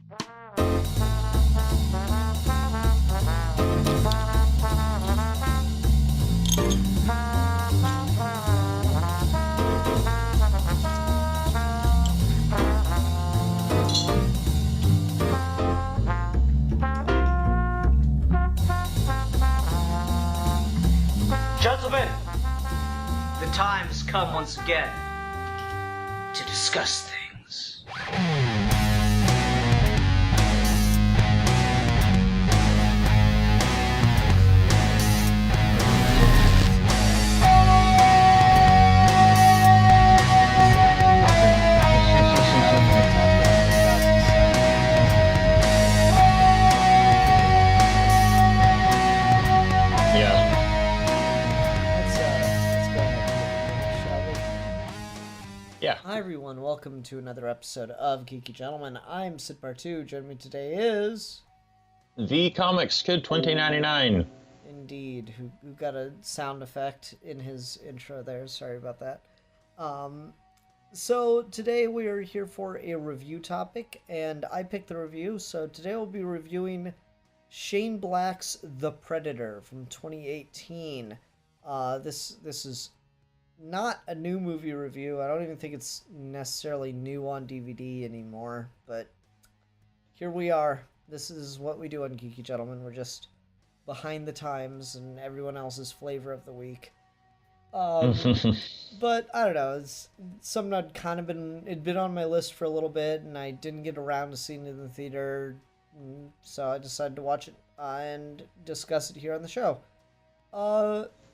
Gentlemen, the time has come once again to discuss things. Hi everyone, welcome to another episode of Geeky Gentlemen. I'm Sid Bar2. Joining me today is... The Comics Kid 2099. Indeed, who got a sound effect in his intro there. Sorry about that. So today we are here for a review topic, and I picked the review. So today we'll be reviewing Shane Black's The Predator from 2018. This is not a new movie review. I don't even think it's necessarily new on DVD anymore, but here we are. This is what we do on Geeky Gentlemen. We're just behind the times and everyone else's flavor of the week. But I don't know. It's something I'd kind of it'd been on my list for a little bit, and I didn't get around to seeing it in the theater, so I decided to watch it and discuss it here on the show.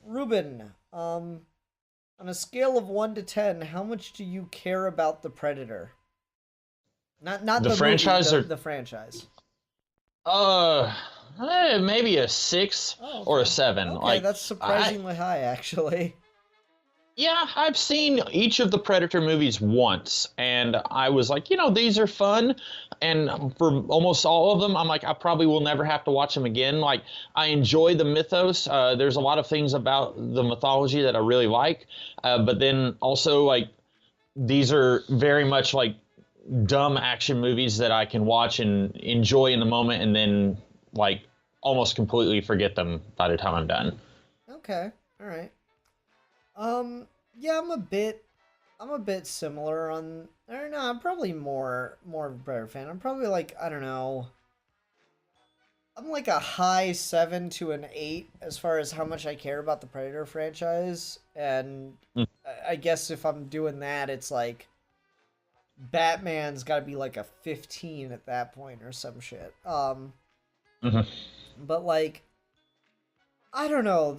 Ruben, on a scale of 1 to 10, how much do you care about The Predator? Not the franchise movie, or the franchise. Maybe a 6 or a 7. Okay, that's surprisingly high, actually. Yeah, I've seen each of the Predator movies once, and I was like, these are fun. And for almost all of them, I'm like, I probably will never have to watch them again. Like, I enjoy the mythos. There's a lot of things about the mythology that I really like. But then also, like, these are very much like dumb action movies that I can watch and enjoy in the moment, and then like almost completely forget them by the time I'm done. Okay, all right. Yeah, I'm a bit similar on, or no, I'm probably more of a Predator fan. I'm probably like, I don't know, I'm like a high 7 to an 8 as far as how much I care about the Predator franchise. And I guess if I'm doing that, it's like Batman's got to be like a 15 at that point or some shit. But like, I don't know,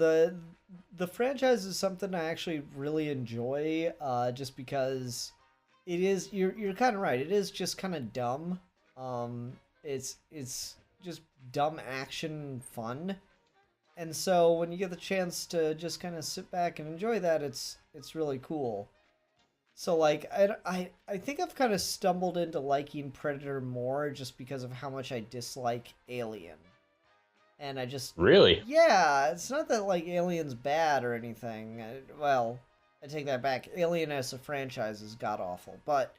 the franchise is something I actually really enjoy, just because it is, you're kind of right, it is just kind of dumb. It's just dumb action fun. And so when you get the chance to just kind of sit back and enjoy that, it's really cool. So like, I think I've kind of stumbled into liking Predator more just because of how much I dislike Alien. And I just... Really? Yeah, it's not that, like, Alien's bad or anything. Well, I take that back. Alien as a franchise is god-awful. But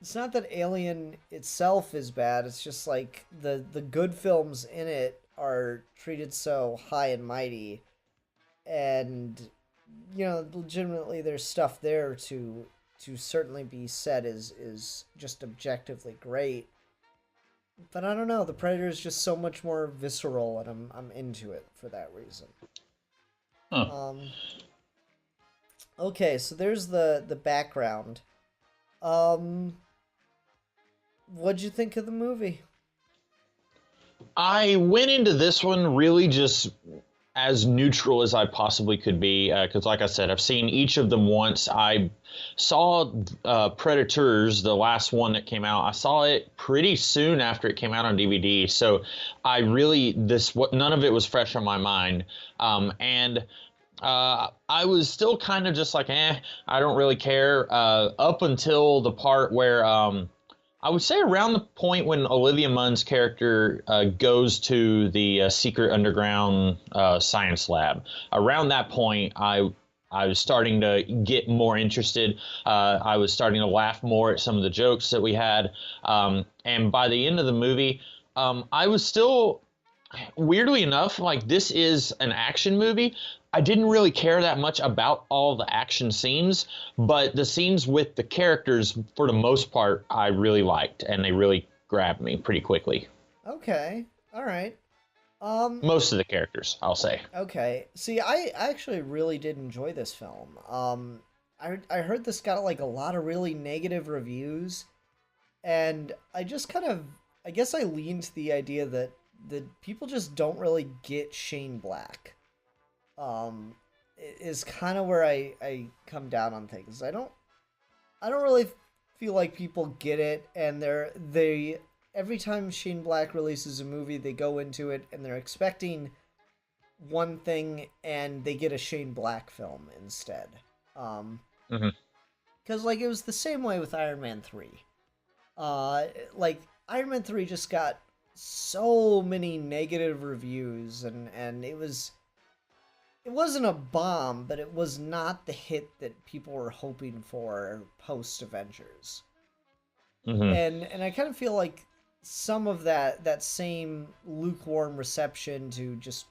it's not that Alien itself is bad. It's just, like, the good films in it are treated so high and mighty. And, legitimately there's stuff there to certainly be said is just objectively great. But I don't know, the Predator is just so much more visceral, and I'm into it for that reason. Huh. Okay, so there's the background. What'd you think of the movie? I went into this one really just as neutral as I possibly could be, because like I said, I've seen each of them once. I saw Predators, the last one that came out. I saw it pretty soon after it came out on DVD, so I really, none of it was fresh on my mind. And I was still kind of just like, I don't really care, up until the part where I would say around the point when Olivia Munn's character goes to the secret underground science lab. Around that point, I I was starting to get more interested. I was starting to laugh more at some of the jokes that we had. And by the end of the movie, I was still, weirdly enough, like, this is an action movie. I didn't really care that much about all the action scenes, but the scenes with the characters, for the most part, I really liked, and they really grabbed me pretty quickly. Okay. All right. Most of the characters, I'll say. Okay. See, I actually really did enjoy this film. I heard this got like a lot of really negative reviews, and I just kind of, I guess I leaned to the idea that people just don't really get Shane Black. Is kind of where I come down on things. I don't really feel like people get it, and they every time Shane Black releases a movie, they go into it and they're expecting one thing, and they get a Shane Black film instead. Because like it was the same way with Iron Man 3. Like Iron Man 3 just got so many negative reviews, and it wasn't a bomb, but it was not the hit that people were hoping for post Avengers. And I kind of feel like some of that same lukewarm reception to just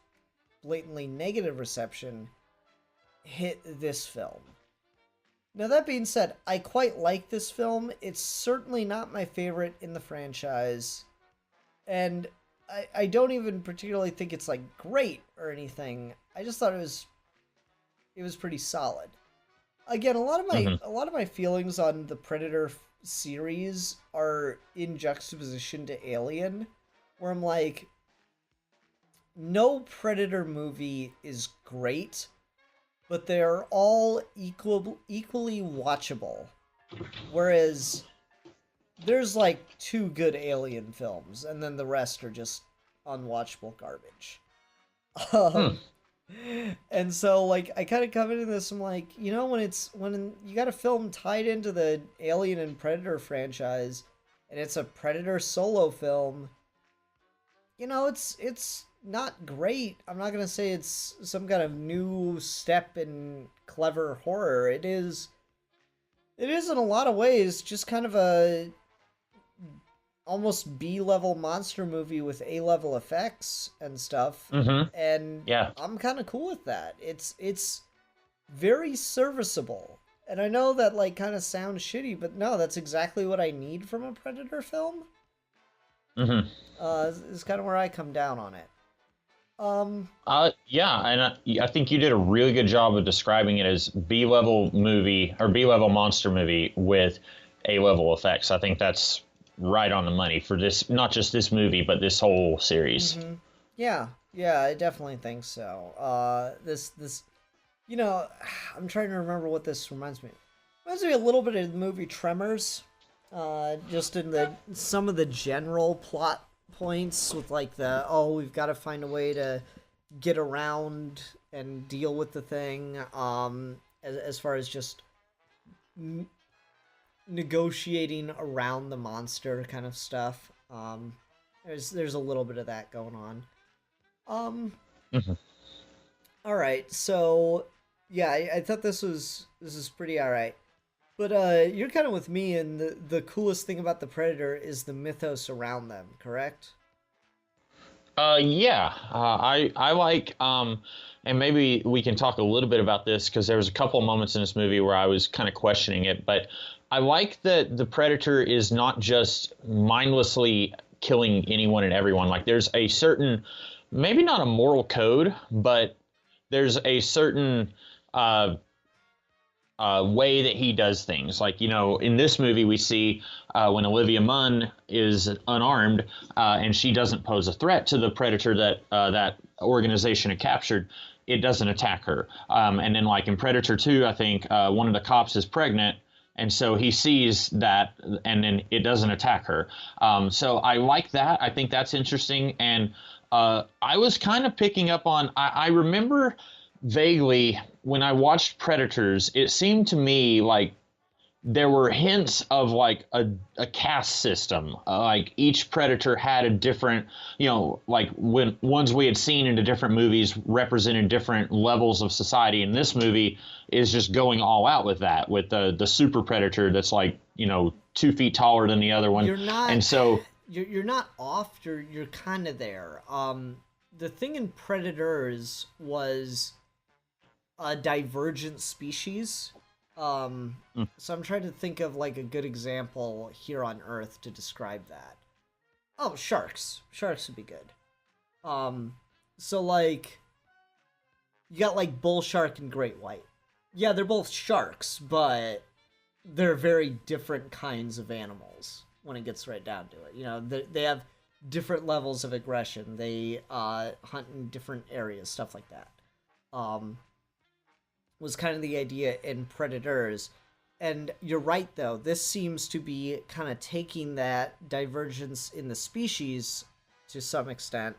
blatantly negative reception hit this film. Now, that being said, I quite like this film. It's certainly not my favorite in the franchise, and I don't even particularly think it's like great or anything. I just thought it was pretty solid. Again, a lot of my feelings on the Predator series are in juxtaposition to Alien, where I'm like, no Predator movie is great, but they're all equally watchable. Whereas there's like 2 good Alien films, and then the rest are just unwatchable garbage. And so, like, I kind of come into this, I'm like, you know, when you got a film tied into the Alien and Predator franchise, and it's a Predator solo film, you know, it's not great. I'm not gonna say it's some kind of new step in clever horror. It is in a lot of ways just kind of a almost B-level monster movie with A-level effects and stuff. And yeah, I'm kind of cool with that. It's very serviceable. And I know that like kind of sounds shitty, but no, that's exactly what I need from a Predator film. Is kind of where I come down on it. Yeah, and I think you did a really good job of describing it as B-level movie or B-level monster movie with A-level effects. I think that's right on the money for this, not just this movie, but this whole series. Yeah, I definitely think so. This, you know, I'm trying to remember what this reminds me. It reminds me a little bit of the movie Tremors, just in some of the general plot points with like we've got to find a way to get around and deal with the thing. As far as just negotiating around the monster kind of stuff. There's a little bit of that going on. All right, so yeah, I thought this is pretty all right. But you're kind of with me, and the coolest thing about the Predator is the mythos around them, correct? Yeah, I like, and maybe we can talk a little bit about this because there was a couple of moments in this movie where I was kind of questioning it, but I like that the Predator is not just mindlessly killing anyone and everyone. Like there's a certain, maybe not a moral code, but there's a certain way that he does things. Like, you know, in this movie we see when Olivia Munn is unarmed and she doesn't pose a threat to the Predator that that organization had captured, it doesn't attack her. And then like in Predator 2, I think one of the cops is pregnant, and so he sees that, and then it doesn't attack her. So I like that. I think that's interesting. And I was kind of picking up on, I remember vaguely when I watched Predators, it seemed to me like there were hints of like a caste system. Like each predator had a different, like when ones we had seen in the different movies represented different levels of society. And this movie is just going all out with that, with the super predator that's like 2 feet taller than the other one. You're not, and so you're not off. You're kind of there. The thing in Predators was a divergent species. So I'm trying to think of like a good example here on Earth to describe that. Oh, sharks. Sharks would be good. So like you got like bull shark and great white. Yeah, they're both sharks, but they're very different kinds of animals when it gets right down to it. They have different levels of aggression. They hunt in different areas, stuff like that. Was kind of the idea in Predators. And you're right, though. This seems to be kind of taking that divergence in the species to some extent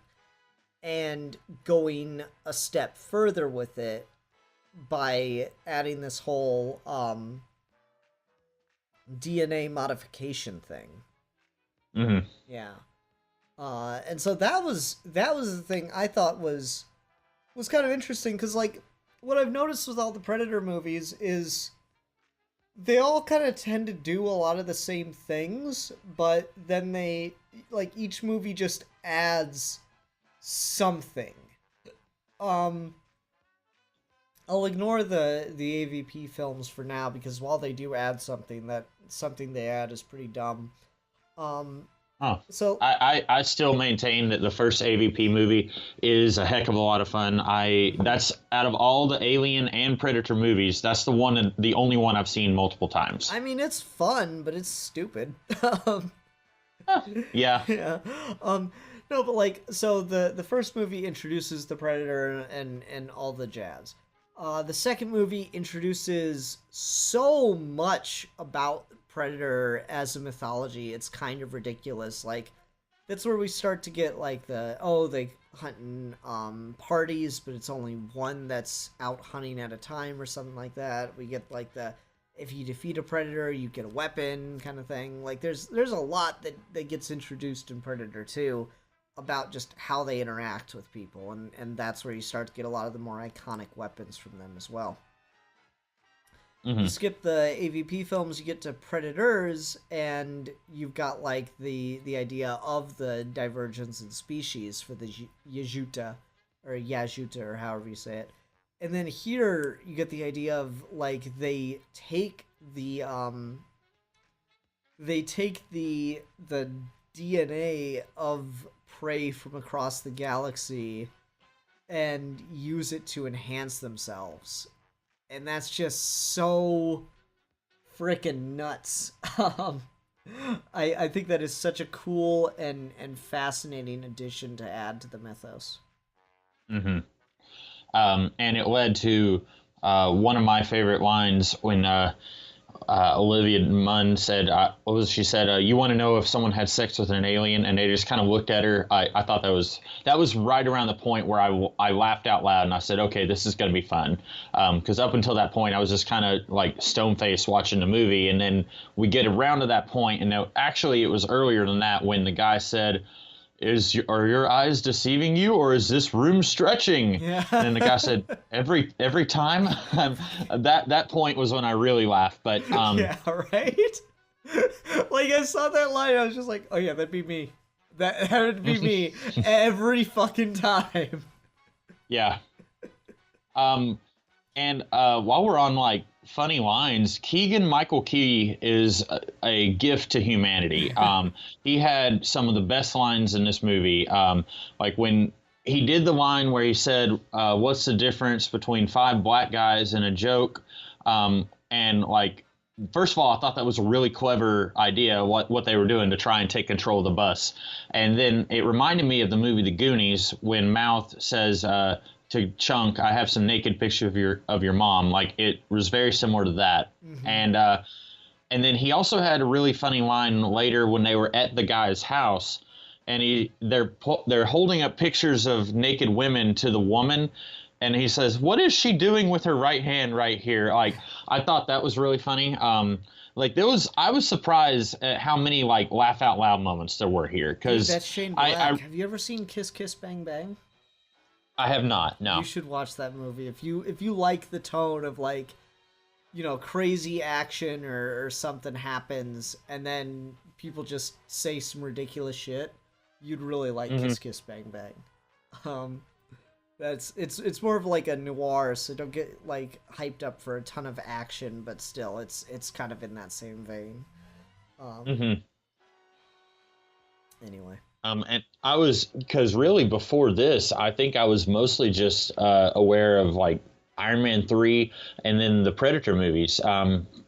and going a step further with it by adding this whole DNA modification thing. Mm-hmm. Yeah. And so that was the thing I thought was kind of interesting, because like what I've noticed with all the Predator movies is they all kind of tend to do a lot of the same things, but then they, like, each movie just adds something. I'll ignore the AVP films for now, because while they do add something, that something they add is pretty dumb. So I still maintain that the first AVP movie is a heck of a lot of fun. That's out of all the Alien and Predator movies, that's the only one I've seen multiple times. I mean, it's fun, but it's stupid. Yeah. Yeah. No, but like, so the first movie introduces the Predator and all the jazz. The second movie introduces so much about Predator as a mythology, it's kind of ridiculous. Like, that's where we start to get like they hunt in parties, but it's only one that's out hunting at a time or something like that. We get like if you defeat a predator, you get a weapon kind of thing. Like there's a lot that gets introduced in Predator 2 about just how they interact with people, and that's where you start to get a lot of the more iconic weapons from them as well. Mm-hmm. You skip the AVP films, you get to Predators, and you've got like the idea of the divergence in species for the Yajuta or however you say it. And then here you get the idea of like they take the DNA of prey from across the galaxy and use it to enhance themselves. And that's just so freaking nuts. I think that is such a cool and fascinating addition to add to the mythos. Mm-hmm. And it led to one of my favorite lines when Olivia Munn said, she said, you want to know if someone had sex with an alien? And they just kind of looked at her. I thought that was right around the point where I laughed out loud and I said, okay, this is going to be fun. Because up until that point, I was just kind of like stone-faced watching the movie. And then we get around to that point, and actually it was earlier than that when the guy said, are your eyes deceiving you, or is this room stretching? Yeah. And then the guy said, every time. That point was when I really laughed. But yeah, right. Like I saw that line, I was just like, oh yeah, that'd be me. That would be me every fucking time. Yeah. And while we're on like funny lines, Keegan-Michael Key is a gift to humanity. He had some of the best lines in this movie. Like when he did the line where he said, what's the difference between 5 black guys and a joke? And like, first of all, I thought that was a really clever idea, what they were doing to try and take control of the bus. And then it reminded me of the movie The Goonies when Mouth says, to Chunk, I have some naked picture of your mom. Like, it was very similar to that. Mm-hmm. And then he also had a really funny line later when they were at the guy's house, and they're holding up pictures of naked women to the woman, and he says, "What is she doing with her right hand right here?" Like, I thought that was really funny. Like I was surprised at how many like laugh out loud moments there were here. Because that's Shane Black. Have you ever seen Kiss Kiss Bang Bang? I have not. No. You should watch that movie if you like the tone of like, crazy action or something happens and then people just say some ridiculous shit. You'd really like Kiss Kiss Bang Bang. It's more of like a noir, so don't get like hyped up for a ton of action, but still it's kind of in that same vein. Anyway. And I was, because really before this, I think I was mostly just aware of like Iron Man 3 and then the Predator movies.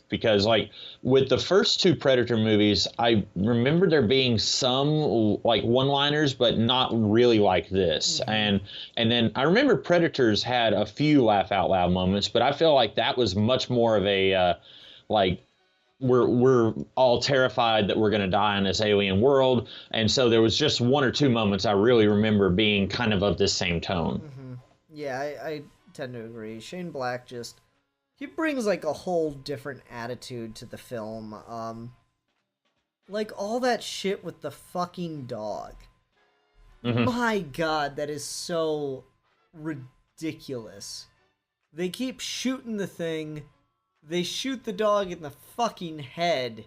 Because like with the first two Predator movies, I remember there being some like one-liners, but not really like this. And then I remember Predators had a few laugh out loud moments, but I feel like that was much more of a like we're all terrified that we're going to die in this alien world, and so there was just one or two moments I really remember being kind of this same tone. Yeah, I tend to agree. Shane Black he brings like a whole different attitude to the film. Like all that shit with the fucking dog. My God, that is so ridiculous. They keep shooting the thing. They shoot the dog in the fucking head.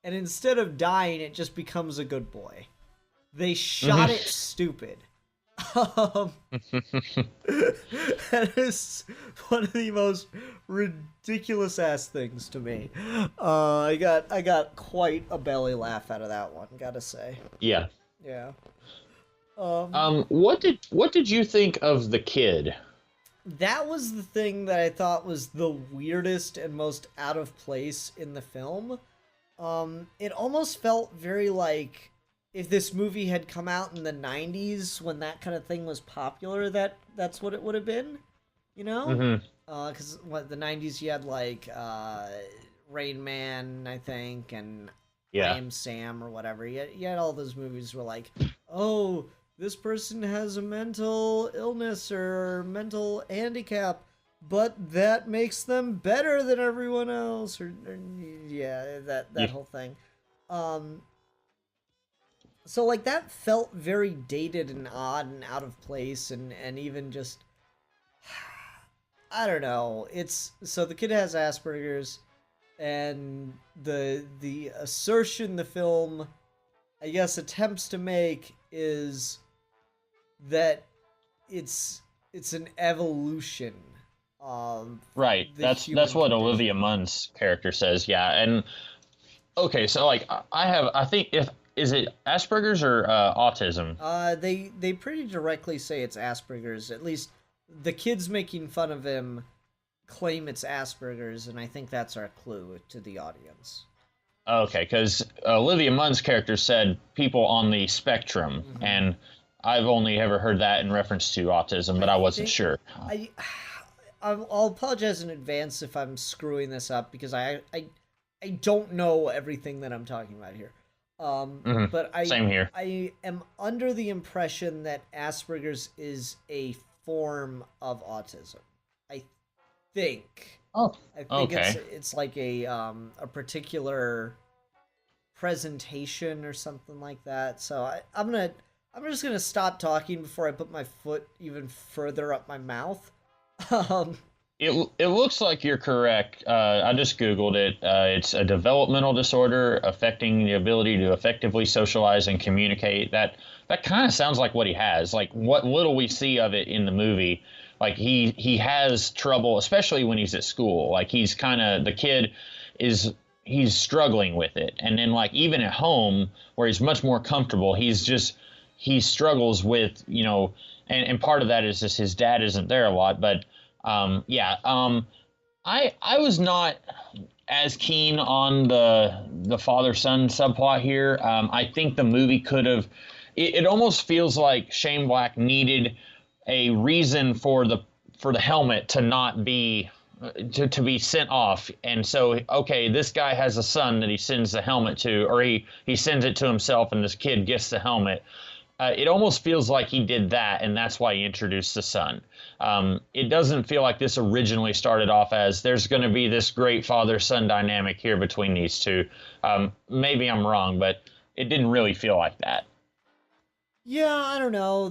And instead of dying, it just becomes a good boy. They shot it stupid. That is one of the most ridiculous ass things to me. I got quite a belly laugh out of that one, gotta say. Yeah. What did you think of the kid? That was the thing that I thought was the weirdest and most out of place in the film. It almost felt very like if this movie had come out in the 90s when that kind of thing was popular, that's what it would have been, Because the 90s you had like Rain Man, I think, and I Am Sam or whatever. You had all those movies where like, oh, this person has a mental illness or mental handicap, but that makes them better than everyone else, that whole thing. So like that felt very dated and odd and out of place and even just, I don't know. So the kid has Asperger's, and the assertion the film, I guess, attempts to make is that it's an evolution of right. That's what Olivia Munn's character says. Yeah, and okay, so like I think is it Asperger's or autism? They pretty directly say it's Asperger's. At least the kids making fun of him claim it's Asperger's, and I think that's our clue to the audience. Okay, because Olivia Munn's character said people on the spectrum, and I've only ever heard that in reference to autism, but I wasn't sure. I'll apologize in advance if I'm screwing this up, because I don't know everything that I'm talking about here. But Same here. I am under the impression that Asperger's is a form of autism. I think. Oh, I think it's like a particular presentation or something like that. So I'm just gonna stop talking before I put my foot even further up my mouth. It looks like you're correct. I just Googled it. It's a developmental disorder affecting the ability to effectively socialize and communicate. That kind of sounds like what he has. Like what little we see of it in the movie, like he has trouble, especially when he's at school. Like he's the kid he's struggling with it. And then like even at home where he's much more comfortable, he struggles with, and part of that is just his dad isn't there a lot, but I was not as keen on the father-son subplot here. I think the movie could have. It almost feels like Shane Black needed a reason for the helmet to not be to be sent off, and so okay, this guy has a son that he sends the helmet to, or he sends it to himself, and this kid gets the helmet. it almost feels like he did that, and that's why he introduced the son. It doesn't feel like this originally started off as there's going to be this great father-son dynamic here between these two. Maybe I'm wrong, but it didn't really feel like that. Yeah, I don't know.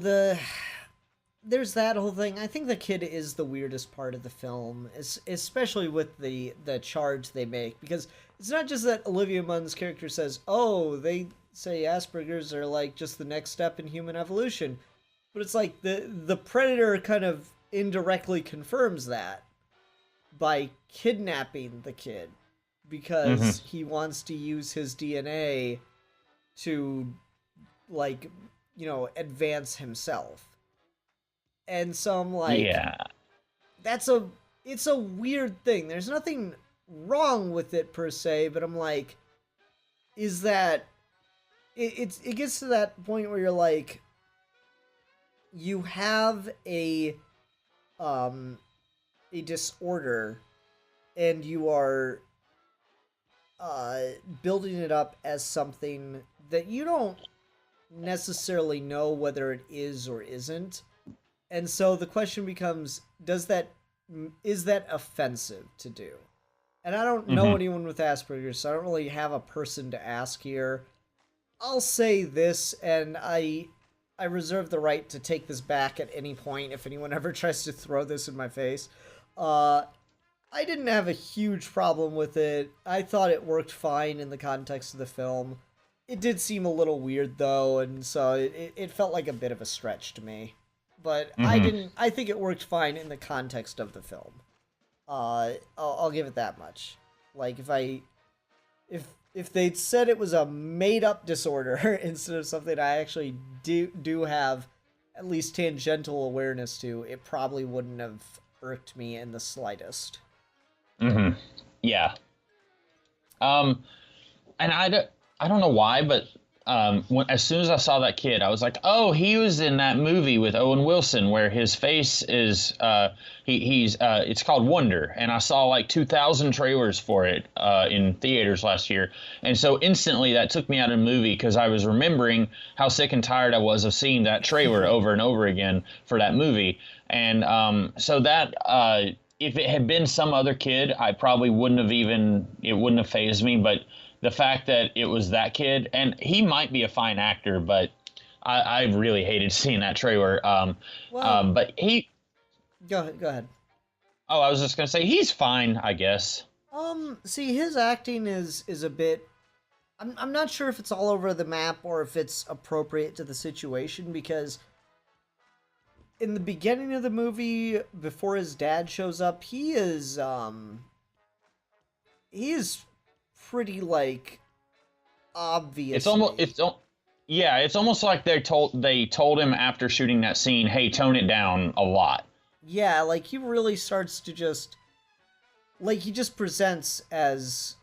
There's that whole thing. I think the kid is the weirdest part of the film, especially with the charge they make, because it's not just that Olivia Munn's character says, "Oh, they say Asperger's are like just the next step in human evolution," but it's like the predator kind of indirectly confirms that by kidnapping the kid because he wants to use his DNA to, like, advance himself. And so I'm like, Yeah. It's a weird thing. There's nothing wrong with it per se, but I'm like, is that it gets to that point where you're like, you have a disorder and you are building it up as something that you don't necessarily know whether it is or isn't. And so the question becomes, is that offensive to do? And I don't know anyone with Asperger's, so I don't really have a person to ask here. I'll say this, and I reserve the right to take this back at any point if anyone ever tries to throw this in my face. I didn't have a huge problem with it. I thought it worked fine in the context of the film. It did seem a little weird, though, and so it felt like a bit of a stretch to me. But I think it worked fine in the context of the film. I'll give it that much. Like, if they'd said it was a made-up disorder instead of something I actually do have at least tangential awareness to, it probably wouldn't have irked me in the slightest. Yeah. And I don't know why, but as soon as I saw that kid, I was like, oh, he was in that movie with Owen Wilson where his face is it's called Wonder, and I saw like 2,000 trailers for it in theaters last year, and so instantly that took me out of the movie because I was remembering how sick and tired I was of seeing that trailer over and over again for that movie, and so that if it had been some other kid, I probably it wouldn't have fazed me, but the fact that it was that kid, and he might be a fine actor, but I really hated seeing that trailer. But he... Go ahead. Oh, I was just going to say, he's fine, I guess. See, his acting is a bit... I'm not sure if it's all over the map or if it's appropriate to the situation, because in the beginning of the movie, before his dad shows up, he is pretty, like, obvious. It's almost like they told him after shooting that scene, hey, tone it down a lot. Yeah, like, he really starts to just, like, he just presents as,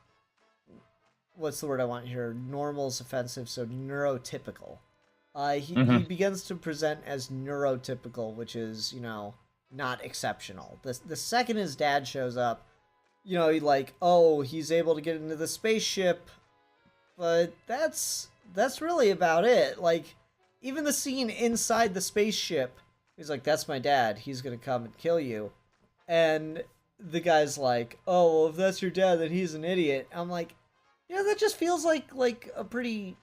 what's the word I want here? Normal is offensive, so neurotypical. He begins to present as neurotypical, which is, not exceptional. The second his dad shows up, he's able to get into the spaceship, but that's really about it. Like, even the scene inside the spaceship, he's like, that's my dad, he's gonna come and kill you. And the guy's like, oh, well, if that's your dad, then he's an idiot. I'm like, that just feels like a pretty,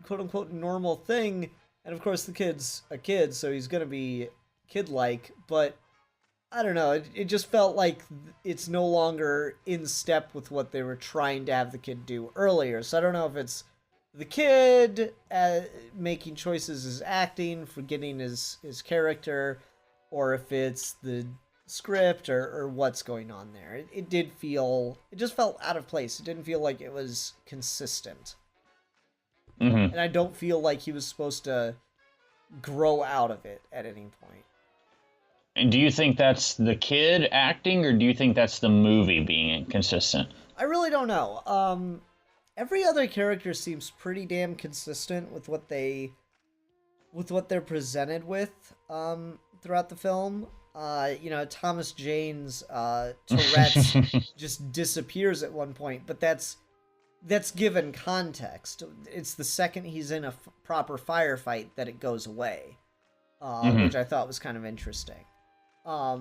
quote-unquote normal thing. And of course the kid's a kid, so he's gonna be kid-like, but I don't know, it just felt like it's no longer in step with what they were trying to have the kid do earlier. So I don't know if it's the kid making choices as acting, forgetting his character, or if it's the script or what's going on there. It just felt out of place. It didn't feel like it was consistent. And I don't feel like he was supposed to grow out of it at any point. And do you think that's the kid acting, or do you think that's the movie being inconsistent? I really don't know. Every other character seems pretty damn consistent with what they're presented with throughout the film. Thomas Jane's Tourette's just disappears at one point, but that's that's given context. It's the second he's in a proper firefight that it goes away, which I thought was kind of interesting. But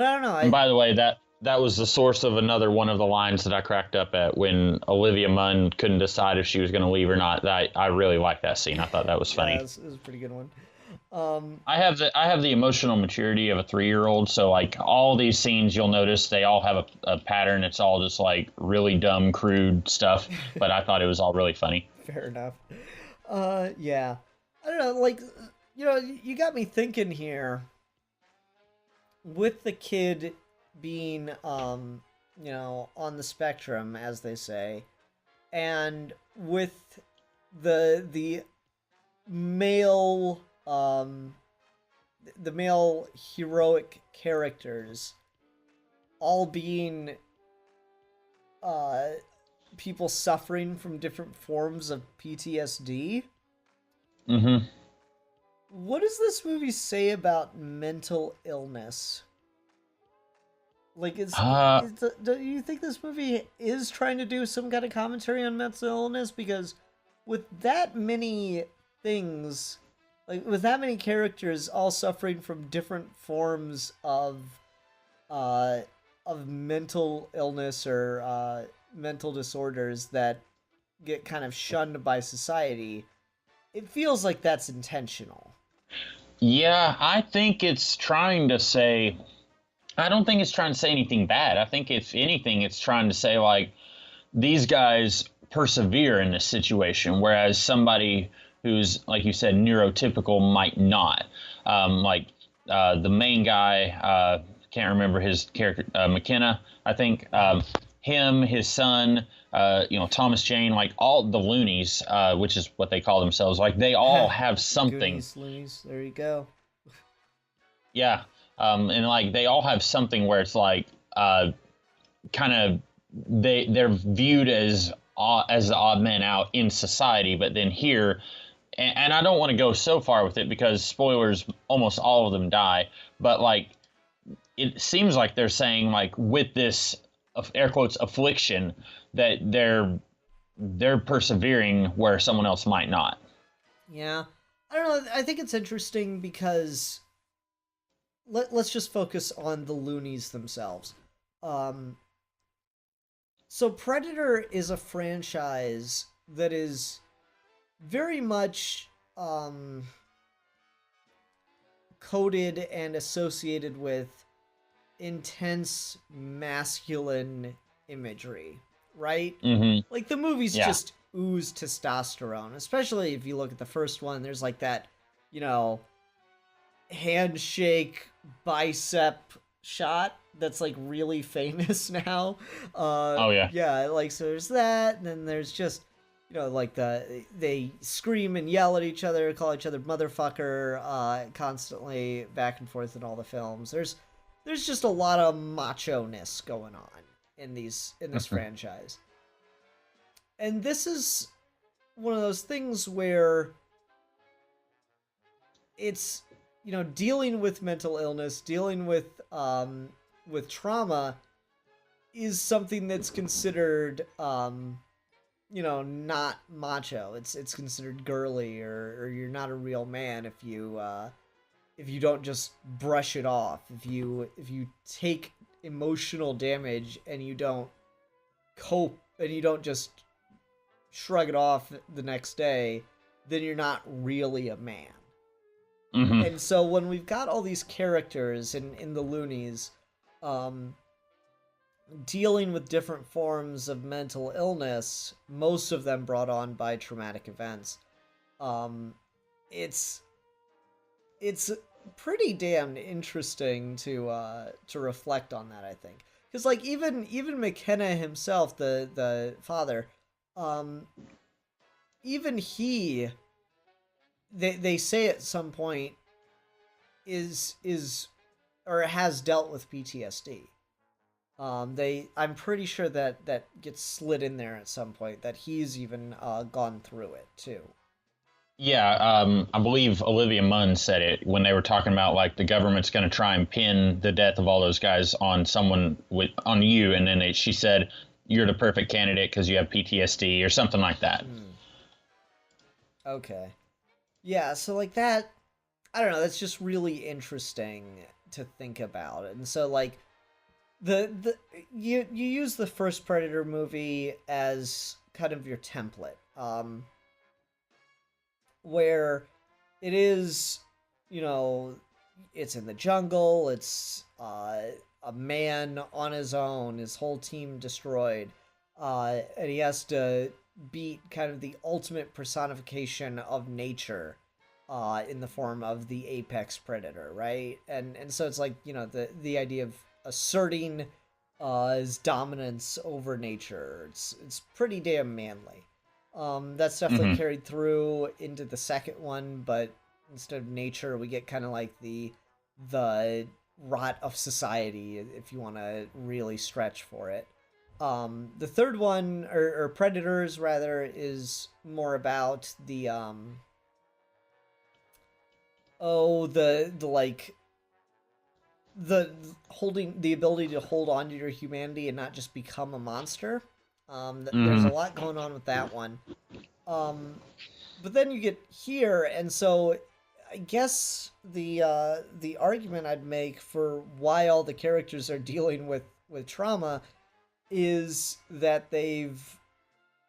I don't know. And by the way, that was the source of another one of the lines that I cracked up at when Olivia Munn couldn't decide if she was going to leave or not. I really liked that scene. I thought that was funny. Yeah, it was a pretty good one. I have the emotional maturity of a 3-year-old, so like all these scenes, you'll notice they all have a pattern. It's all just like really dumb, crude stuff, but I thought it was all really funny. Fair enough. Yeah. I don't know, like, you got me thinking here. With the kid being, on the spectrum, as they say, and with the male, the male heroic characters all being, people suffering from different forms of PTSD. Mm-hmm. What does this movie say about mental illness? Like, do you think this movie is trying to do some kind of commentary on mental illness? Because with that many things, like with that many characters all suffering from different forms of mental illness or mental disorders that get kind of shunned by society, it feels like that's intentional. Yeah, I think it's trying to say... I don't think it's trying to say anything bad. I think if anything, it's trying to say, like, these guys persevere in this situation, whereas somebody who's, like you said, neurotypical might not. The main guy, can't remember his character, McKenna, I think, him, his son, Thomas Jane, like all the loonies, which is what they call themselves, like they all have something. Goonies, loonies, there you go. Yeah. And like they all have something where it's like kind of they're viewed as the odd man out in society, but then here, and I don't want to go so far with it because spoilers, almost all of them die, but like it seems like they're saying like with this air quotes affliction that they're persevering where someone else might not. Yeah, I don't know. I think it's interesting because let's just focus on the loonies themselves. So Predator is a franchise that is very much coded and associated with intense masculine imagery, right? Mm-hmm. Like the movies just ooze testosterone, especially if you look at the first one. There's like that, handshake bicep shot that's like really famous now. Oh yeah. Yeah, like so there's that, and then there's just like they scream and yell at each other, call each other motherfucker, constantly back and forth in all the films. There's just a lot of macho-ness going on in this franchise. And this is one of those things where it's dealing with mental illness, dealing with trauma is something that's considered not macho. It's considered girly, or you're not a real man if you don't just brush it off. If you take emotional damage and you don't cope and you don't just shrug it off the next day, then you're not really a man. Mm-hmm. And so when we've got all these characters in the loonies dealing with different forms of mental illness, most of them brought on by traumatic events, it's pretty damn interesting to reflect on that, I think. Because like even McKenna himself, the father, even he, they say at some point is or has dealt with PTSD. I'm pretty sure that gets slid in there at some point, that he's even gone through it too. Yeah, I believe Olivia Munn said it when they were talking about like the government's going to try and pin the death of all those guys on someone on you, and then she said you're the perfect candidate because you have PTSD or something like that. Okay. Yeah, so like that, I don't know, that's just really interesting to think about. And so like you use the first Predator movie as kind of your template, where it is, you know, it's in the jungle, it's a man on his own, his whole team destroyed, and he has to beat kind of the ultimate personification of nature, in the form of the apex predator, right? And so it's like, you know, the idea of asserting his dominance over nature. It's pretty damn manly. That's definitely carried through into the second one, but instead of nature, we get kind of like the rot of society, if you want to really stretch for it. The third one, or Predators rather, is more about the holding the ability to hold on to your humanity and not just become a monster. There's a lot going on with that one. But then you get here, and so I guess the argument I'd make for why all the characters are dealing with trauma is that they've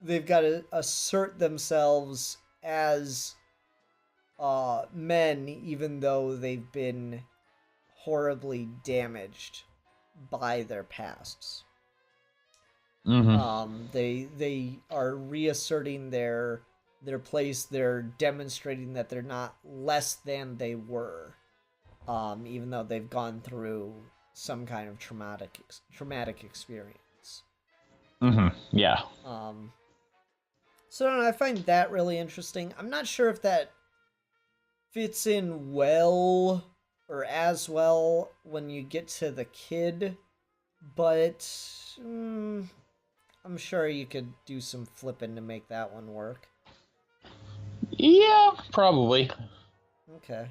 got to assert themselves as men, even though they've been horribly damaged by their pasts. They are reasserting their place. They're demonstrating that they're not less than they were, even though they've gone through some kind of traumatic experience. Yeah. So I don't know, I find that really interesting. I'm not sure if that fits in well or as well when you get to the kid, but I'm sure you could do some flipping to make that one work. Yeah, probably. Okay.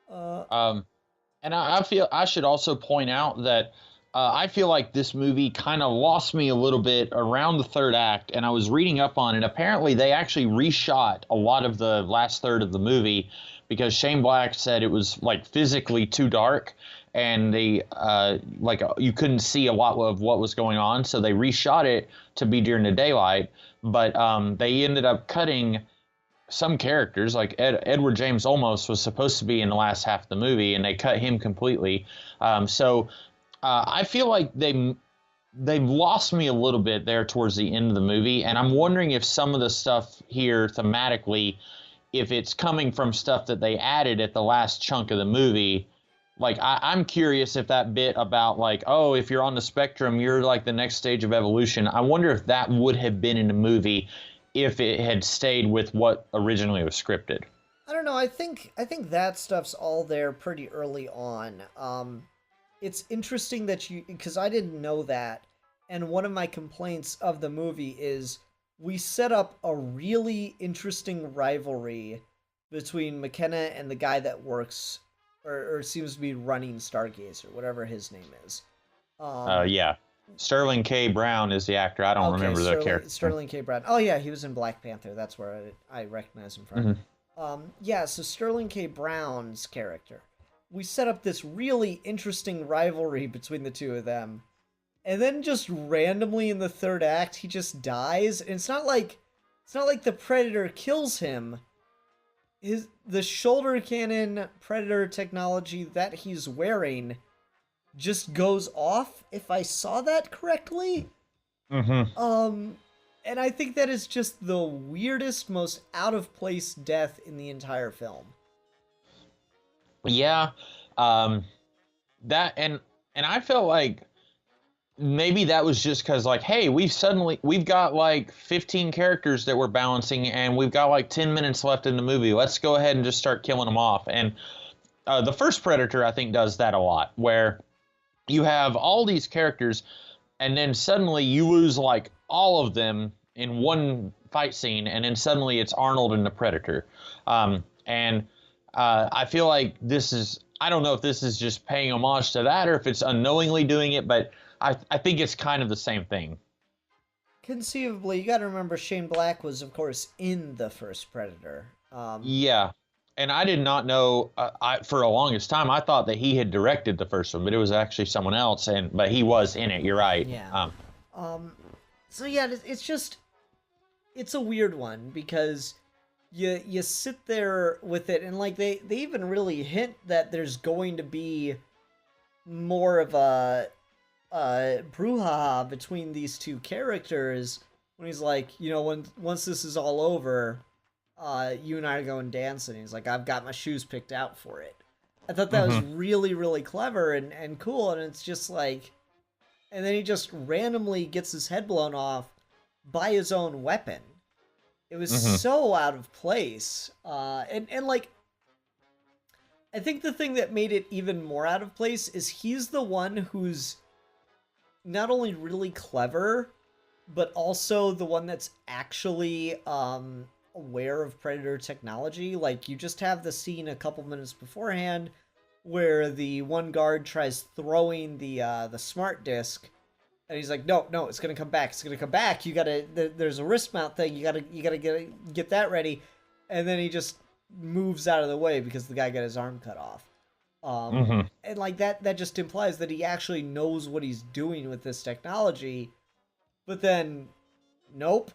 And I feel I should also point out that I feel like this movie kind of lost me a little bit around the third act, and I was reading up on it. Apparently, they actually reshot a lot of the last third of the movie because Shane Black said it was like physically too dark, and they you couldn't see a lot of what was going on, so they reshot it to be during the daylight. But they ended up cutting some characters, like Edward James Olmos was supposed to be in the last half of the movie, and they cut him completely. I feel like they've lost me a little bit there towards the end of the movie, and I'm wondering if some of the stuff here thematically, if it's coming from stuff that they added at the last chunk of the movie. Like, I'm curious if that bit about, like, oh, if you're on the spectrum, you're like the next stage of evolution. I wonder if that would have been in the movie if it had stayed with what originally was scripted. I don't know. I think that stuff's all there pretty early on. It's interesting that because I didn't know that, and one of my complaints of the movie is we set up a really interesting rivalry between McKenna and the guy that works or seems to be running Stargazer, whatever his name is. Yeah. Sterling K. Brown is the actor. I don't remember the character. Sterling K. Brown. Oh, yeah, he was in Black Panther. That's where I recognize him from. Yeah, so Sterling K. Brown's character. We set up this really interesting rivalry between the two of them. And then just randomly in the third act, he just dies. And it's not like the Predator kills him. The shoulder cannon Predator technology that he's wearing just goes off, if I saw that correctly. And I think that is just the weirdest, most out of place death in the entire film. Yeah, that and I felt like maybe that was just because, like, hey, we've got like 15 characters that we're balancing, and we've got like 10 minutes left in the movie. Let's go ahead and just start killing them off. And the first Predator, I think, does that a lot, where you have all these characters, and then suddenly you lose like all of them in one fight scene, and then suddenly it's Arnold and the Predator. I feel like I don't know if this is just paying homage to that or if it's unknowingly doing it, but I think it's kind of the same thing. conceivably, you got to remember Shane Black was, of course, in the first Predator. Yeah. And I did not know. For the longest time, I thought that he had directed the first one, but it was actually someone else. But he was in it. You're right. Yeah. So yeah, it's a weird one because you sit there with it, and like they even really hint that there's going to be more of a brouhaha between these two characters when he's like, once this is all over, you and I are going dancing. He's like, I've got my shoes picked out for it. I thought that was really, really clever and cool, and it's just like, and then he just randomly gets his head blown off by his own weapon. It was so out of place. And like, I think the thing that made it even more out of place is he's the one who's not only really clever, but also the one that's actually aware of Predator technology. Like, you just have the scene a couple minutes beforehand where the one guard tries throwing the smart disc, and he's like, no, it's gonna come back. It's gonna come back. You gotta. There's a wrist mount thing. You gotta get that ready, and then he just moves out of the way because the guy got his arm cut off. And like that just implies that he actually knows what he's doing with this technology. But then, nope.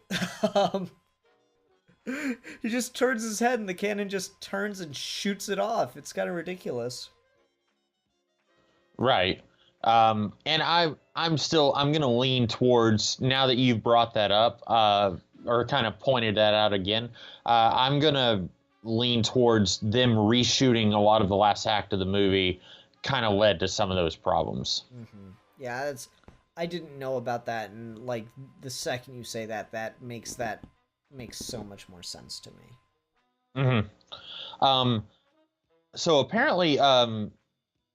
He just turns his head and the cannon just turns and shoots it off. It's kind of ridiculous. Right. And I'm going to lean towards, now that you've brought that up, or kind of pointed that out again, I'm going to lean towards them reshooting a lot of the last act of the movie kind of led to some of those problems. Yeah, I didn't know about that, and like the second you say that makes so much more sense to me. So apparently,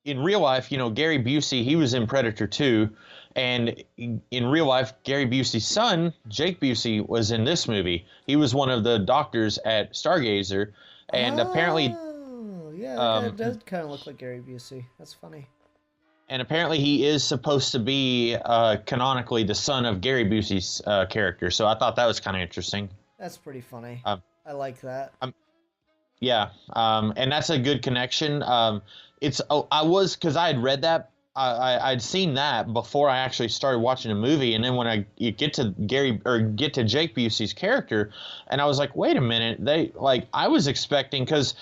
in real life, Gary Busey, he was in Predator 2, and in real life, Gary Busey's son, Jake Busey, was in this movie. He was one of the doctors at Stargazer, and apparently... yeah, it does kind of look like Gary Busey. That's funny. And apparently he is supposed to be canonically the son of Gary Busey's character, so I thought that was kind of interesting. That's pretty funny. I like that. Yeah, and that's a good connection. Because I had read that, I'd seen that before I actually started watching the movie, and then you get to Jake Busey's character, and I was like, wait a minute, I was expecting, because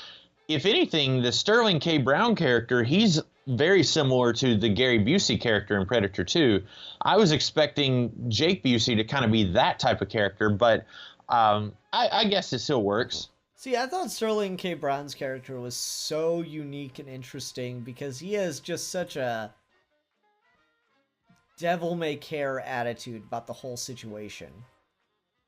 if anything, the Sterling K. Brown character, he's very similar to the Gary Busey character in Predator 2. I was expecting Jake Busey to kind of be that type of character, but I guess it still works. See, I thought Sterling K. Brown's character was so unique and interesting because he has just such a devil-may-care attitude about the whole situation.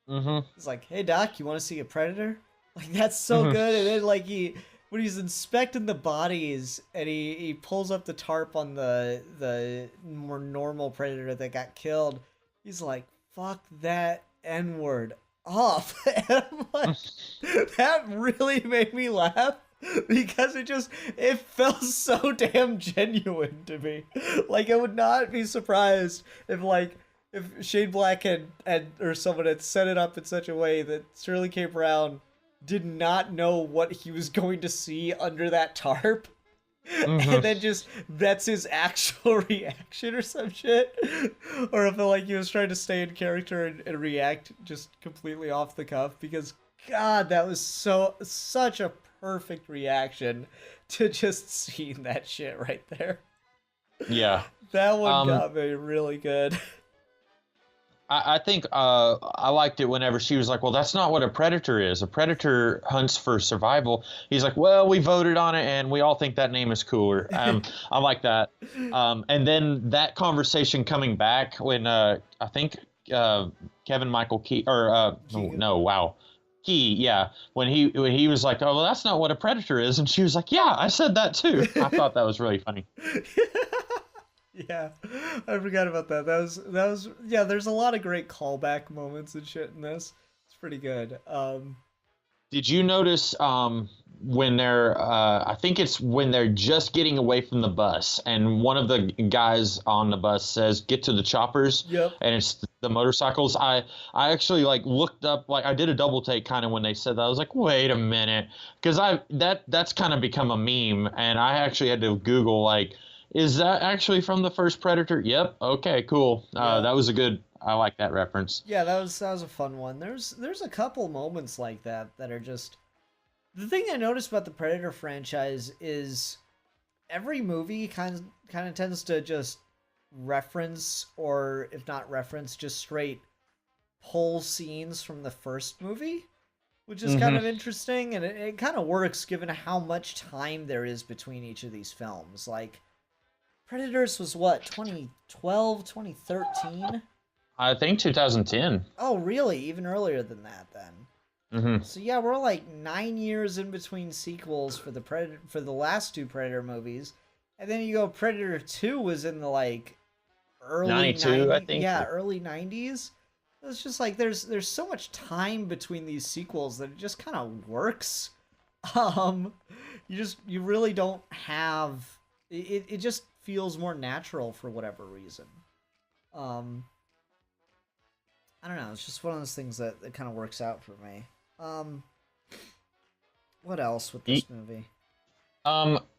It's like, hey, Doc, you want to see a Predator? Like, that's so good. And then, like, when he's inspecting the bodies and he pulls up the tarp on the more normal Predator that got killed, he's like, fuck that N-word off. And I'm like, that really made me laugh because it felt so damn genuine to me. Like, I would not be surprised if Shane Black had or someone had set it up in such a way that Sterling K. Brown did not know what he was going to see under that tarp. And then that's his actual reaction or some shit. Or if he was trying to stay in character and react just completely off the cuff, because God, that was such a perfect reaction to just seeing that shit right there. Yeah. That one got me really good. I think I liked it whenever she was like, well, that's not what a predator is. A predator hunts for survival. He's like, well, we voted on it, and we all think that name is cooler. I like that. And then that conversation coming back when I think Kevin Michael Key, or Key, yeah. When he was like, oh, well, that's not what a predator is. And she was like, yeah, I said that too. I thought that was really funny. Yeah, I forgot about that. That was yeah. There's a lot of great callback moments and shit in this. It's pretty good. Did you notice when they're I think it's when they're just getting away from the bus and one of the guys on the bus says get to the choppers. Yep. And it's the motorcycles. I actually like looked up, like I did a double take kind of when they said that. I was like, wait a minute, because that's kind of become a meme, and I actually had to Google like, is that actually from the first Predator? Yep. Okay, cool. Yeah. That was a good, I like that reference. Yeah, that was a fun one. There's a couple moments like that are just. The thing I noticed about the Predator franchise is every movie kind of tends to just reference, or if not reference, just straight pull scenes from the first movie, which is kind of interesting, and it kind of works given how much time there is between each of these films. Like, Predators was what, 2012, 2013? I think 2010. Oh, really? Even earlier than that, then. So yeah, we're like 9 years in between sequels for the last two Predator movies, and then you go Predator 2 was in the like early 92, 90s, I think. yeah, early 90s. It's just like there's so much time between these sequels that it just kind of works. You really don't have it. It just feels more natural for whatever reason. I don't know. It's just one of those things that kind of works out for me. What else with this movie?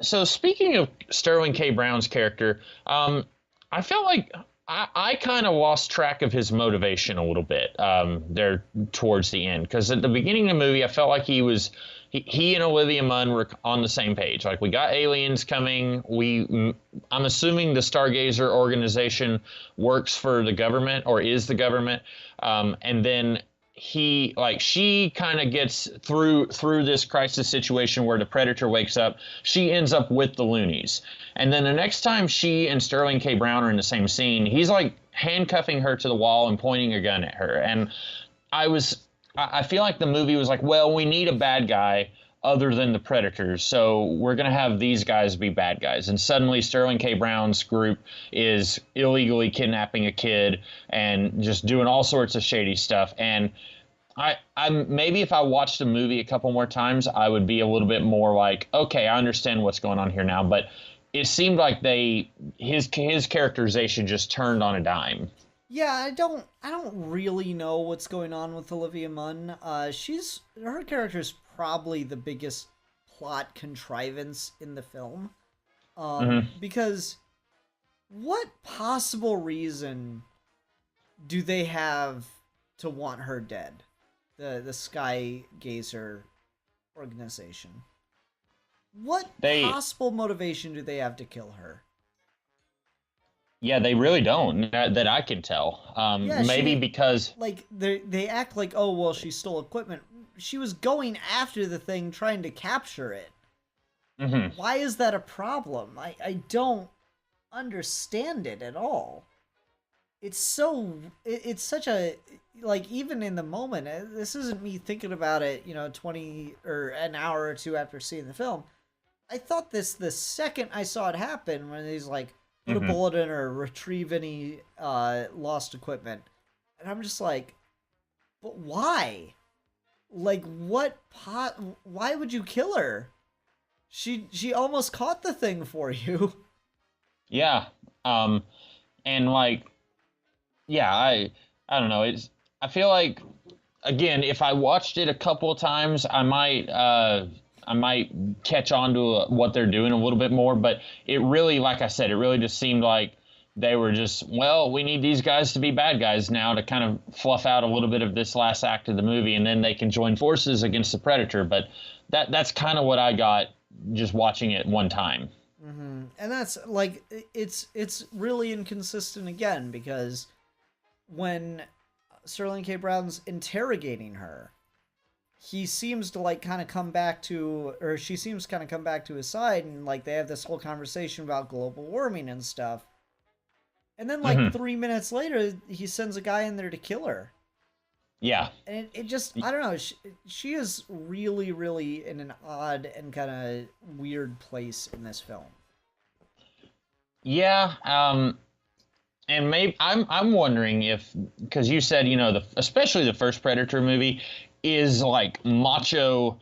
So speaking of Sterling K. Brown's character, I felt like I kind of lost track of his motivation a little bit there towards the end, because at the beginning of the movie I felt like he and Olivia Munn were on the same page. Like, we got aliens coming. I'm assuming the Stargazer organization works for the government or is the government, and then she kind of gets through this crisis situation where the Predator wakes up. She ends up with the loonies. And then the next time she and Sterling K. Brown are in the same scene, he's like handcuffing her to the wall and pointing a gun at her. And I feel like the movie was like, well, we need a bad guy other than the Predators, so we're going to have these guys be bad guys. And suddenly Sterling K. Brown's group is illegally kidnapping a kid and just doing all sorts of shady stuff. And I maybe if I watched the movie a couple more times, I would be a little bit more like, okay, I understand what's going on here now. But it seemed like his characterization just turned on a dime. Yeah, I don't really know what's going on with Olivia Munn. Her character is probably the biggest plot contrivance in the film. Because what possible reason do they have to want her dead? The Sky Gazer organization. What possible motivation do they have to kill her? Yeah, they really don't, that I can tell. Maybe because... Like, they act like, oh, well, she stole equipment. She was going after the thing, trying to capture it. Why is that a problem? I don't understand it at all. It's such a... Like, even in the moment, this isn't me thinking about it, 20 or an hour or two after seeing the film. I thought this the second I saw it happen, when he's like, put a bullet in or retrieve any lost equipment. And I'm just like, but why? Like, why would you kill her? She almost caught the thing for you. Yeah. And like, yeah, I don't know. I feel like, again, if I watched it a couple of times, I might catch on to what they're doing a little bit more. But it really, like I said, it really just seemed like they were just, well, we need these guys to be bad guys now to kind of fluff out a little bit of this last act of the movie, and then they can join forces against the Predator. But that's kind of what I got just watching it one time. And that's like, it's really inconsistent again, because when Sterling K. Brown's interrogating her, he seems to like kind of come back to, or she seems to kind of come back to his side, and like they have this whole conversation about global warming and stuff. And then like 3 minutes later, he sends a guy in there to kill her. Yeah. And it just, I don't know, she is really, really in an odd and kind of weird place in this film. Yeah. And maybe I'm wondering if, because you said, especially the first Predator movie, is like macho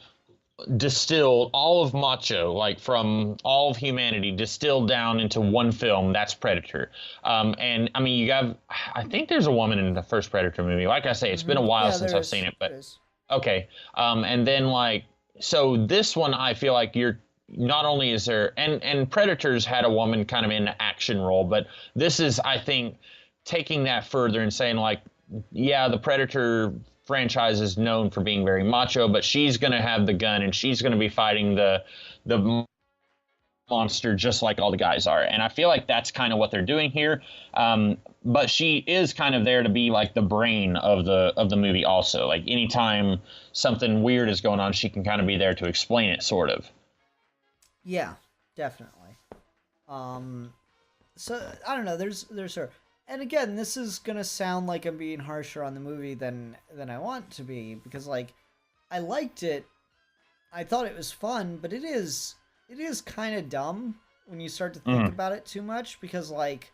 distilled, all of macho, like from all of humanity distilled down into one film. That's Predator. And I mean, I think there's a woman in the first Predator movie. Like I say, it's been a while since I've seen it, but okay. And then like, so this one, I feel like you're not only is there, and Predators had a woman kind of in an action role, but this is, I think, taking that further and saying like, yeah, the Predator franchise is known for being very macho, but she's going to have the gun and she's going to be fighting the monster just like all the guys are. And I feel like that's kind of what they're doing here. But she is kind of there to be like the brain of the movie also. Like anytime something weird is going on, she can kind of be there to explain it, sort of. Yeah, definitely. So I don't know, there's her. And again, this is gonna sound like I'm being harsher on the movie than I want to be, because like I liked it. I thought it was fun, but it is kind of dumb when you start to think about it too much, because like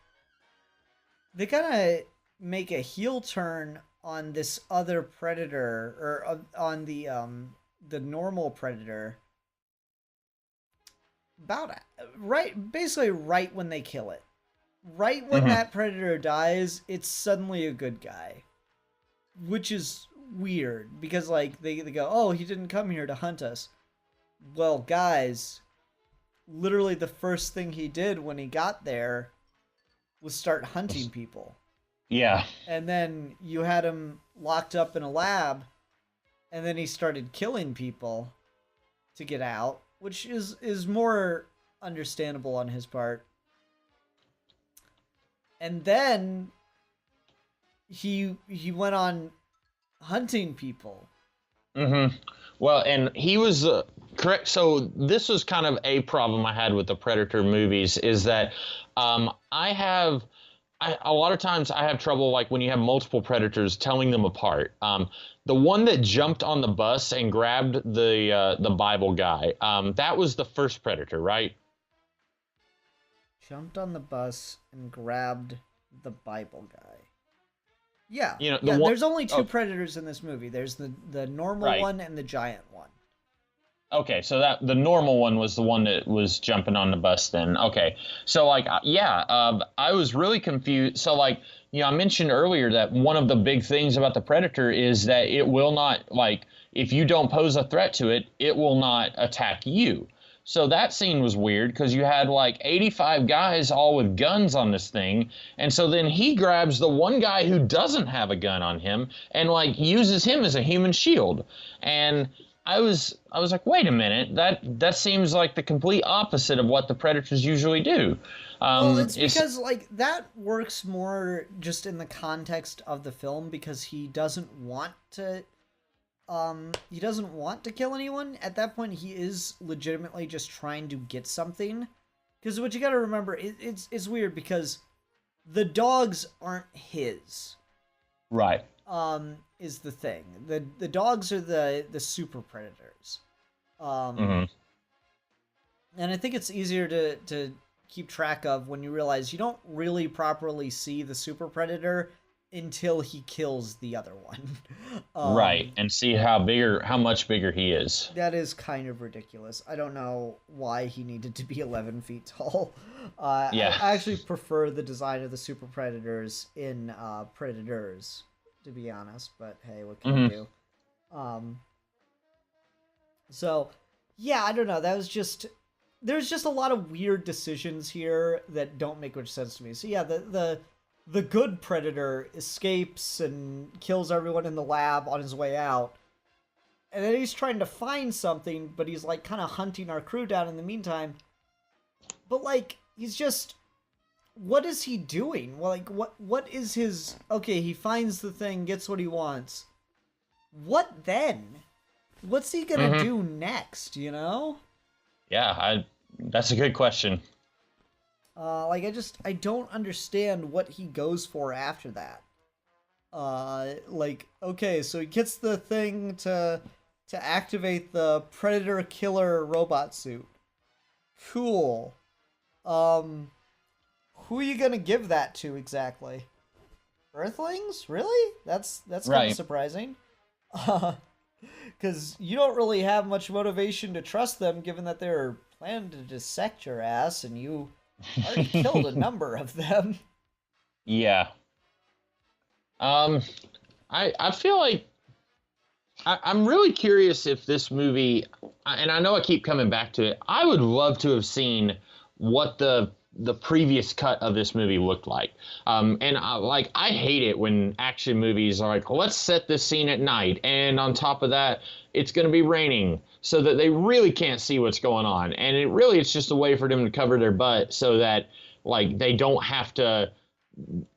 they kind of make a heel turn on this other Predator, or on the normal Predator, basically right when they kill it. Right when that Predator dies, it's suddenly a good guy. Which is weird, because like they go, oh, he didn't come here to hunt us. Well, guys, literally the first thing he did when he got there was start hunting people. Yeah. And then you had him locked up in a lab, and then he started killing people to get out, which is more understandable on his part. And then he went on hunting people. Well, and he was correct. So this was kind of a problem I had with the Predator movies, is that a lot of times I have trouble, like when you have multiple Predators, telling them apart. The one that jumped on the bus and grabbed the Bible guy, that was the first Predator, right? Jumped on the bus and grabbed the Bible guy. Yeah. There's only two Predators in this movie. There's the normal one and the giant one. Okay, so that the normal one was the one that was jumping on the bus then. Okay. So like I was really confused. So like, I mentioned earlier that one of the big things about the Predator is that it will not, like, if you don't pose a threat to it, it will not attack you. So that scene was weird, because you had like 85 guys all with guns on this thing. And so then he grabs the one guy who doesn't have a gun on him and like uses him as a human shield. And I was like, wait a minute, that seems like the complete opposite of what the Predators usually do. Well, it's because like that works more just in the context of the film, because he doesn't want to kill anyone. At that point, he is legitimately just trying to get something. Because what you got to remember, it's weird, because the dogs aren't his. Right. Is the thing. The dogs are the super predators. And I think it's easier to keep track of when you realize you don't really properly see the super predator until he kills the other one. Right, and see how much bigger he is. That is kind of ridiculous. I don't know why he needed to be 11 feet tall. Yeah. I actually prefer the design of the super predators in Predators, to be honest, but hey, what can you do? So, yeah, I don't know. There's just a lot of weird decisions here that don't make much sense to me. So yeah, the good Predator escapes and kills everyone in the lab on his way out. And then he's trying to find something, but he's like kind of hunting our crew down in the meantime. But like, he's just, what is he doing? Well, like, what is his, okay, he finds the thing, gets what he wants. What then? What's he gonna do next, you know? Yeah, that's a good question. I don't understand what he goes for after that. Like, okay, so he gets the thing to activate the Predator Killer robot suit. Cool. Who are you gonna give that to exactly? Earthlings? Really? That's kind of surprising. Because you don't really have much motivation to trust them, given that they're planning to dissect your ass, and you already killed a number of them. Yeah. I feel like I'm really curious if this movie, and I know I keep coming back to it. I would love to have seen what the previous cut of this movie looked like. And I hate it when action movies are like, let's set this scene at night, and on top of that, it's going to be raining, so that they really can't see what's going on. And it's just a way for them to cover their butt so that like they don't have to.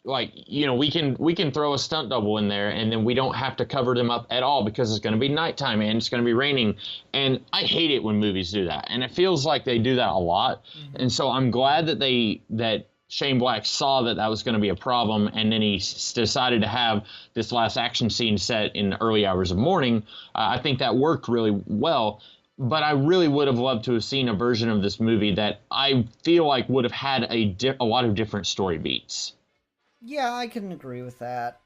Like, we can throw a stunt double in there, and then we don't have to cover them up at all because it's going to be nighttime and it's going to be raining. And I hate it when movies do that, and it feels like they do that a lot. Mm-hmm. And so I'm glad that Shane Black saw that was going to be a problem, and then he decided to have this last action scene set in the early hours of morning. I think that worked really well. But I really would have loved to have seen a version of this movie that I feel like would have had a lot of different story beats. Yeah, I can agree with that.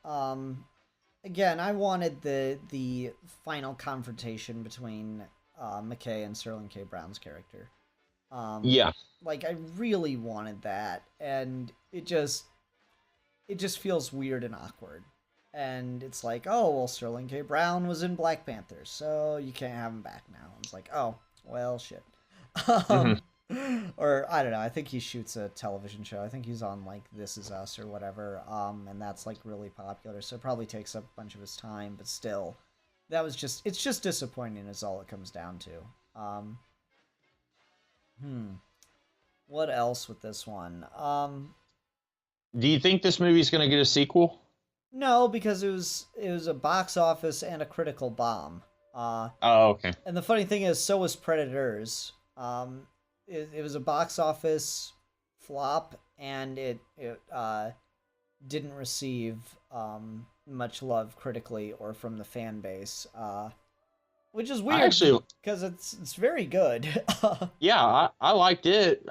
Again, I wanted the final confrontation between McKay and Sterling K. Brown's character. Yeah. Like, I really wanted that, and it just feels weird and awkward. And it's like, oh, well, Sterling K. Brown was in Black Panther, so you can't have him back now. It's like, oh, well, shit. Or, I don't know, I think he shoots a television show. I think he's on, like, This Is Us or whatever, and that's, like, really popular, so it probably takes up a bunch of his time, but still, it's just disappointing is all it comes down to. What else with this one? Do you think this movie's going to get a sequel? No, because it was a box office and a critical bomb. Oh, okay. And the funny thing is, so was Predators. It was a box office flop, and it didn't receive much love critically or from the fan base, which is weird because it's very good. Yeah, I liked it.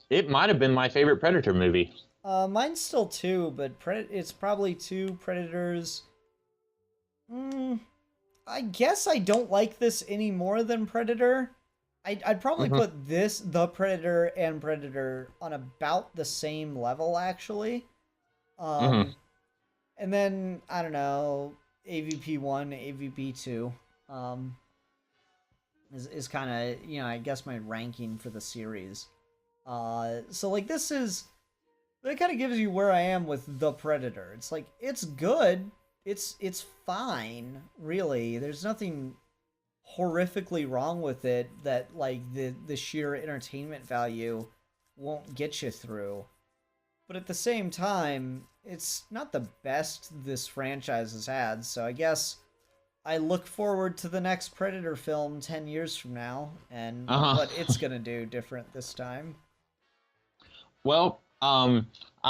It might have been my favorite Predator movie. Mine's still 2, but it's probably 2 Predators. I guess I don't like this any more than Predator. I'd probably put The Predator and Predator on about the same level, actually. And then, I don't know, AVP 1, AVP 2 is kind of, I guess my ranking for the series. So, like, that kind of gives you where I am with The Predator. It's like, it's good. It's fine, really. There's nothing horrifically wrong with it that, like, the sheer entertainment value won't get you through. But at the same time, it's not the best this franchise has had, so I guess I look forward to the next Predator film 10 years from now, and what it's gonna do different this time. Well, I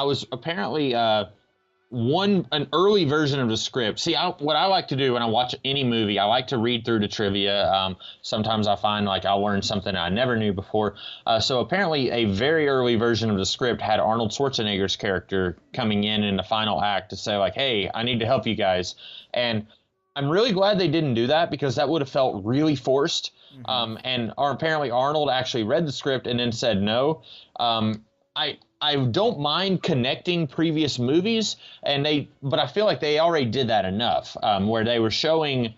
was apparently an early version of the script. See, what I like to do when I watch any movie, I like to read through the trivia. Sometimes I find like I'll learn something I never knew before. So apparently a very early version of the script had Arnold Schwarzenegger's character coming in the final act to say like, hey, I need to help you guys. And I'm really glad they didn't do that because that would have felt really forced. Apparently Arnold actually read the script and then said no. I don't mind connecting previous movies, but I feel like they already did that enough, where they were showing,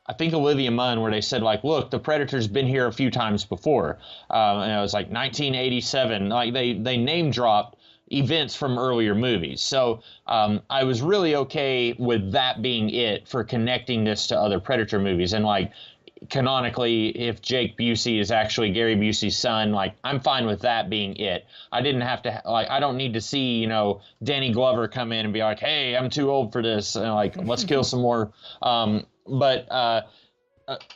I think Olivia Munn, where they said like, look, the Predator's been here a few times before, and it was like 1987, like they name dropped events from earlier movies. So I was really okay with that being it for connecting this to other Predator movies, and like, canonically, if Jake Busey is actually Gary Busey's son, like, I'm fine with that being it. I didn't have to, like, I don't need to see, Danny Glover come in and be like, hey, I'm too old for this, and like, let's kill some more.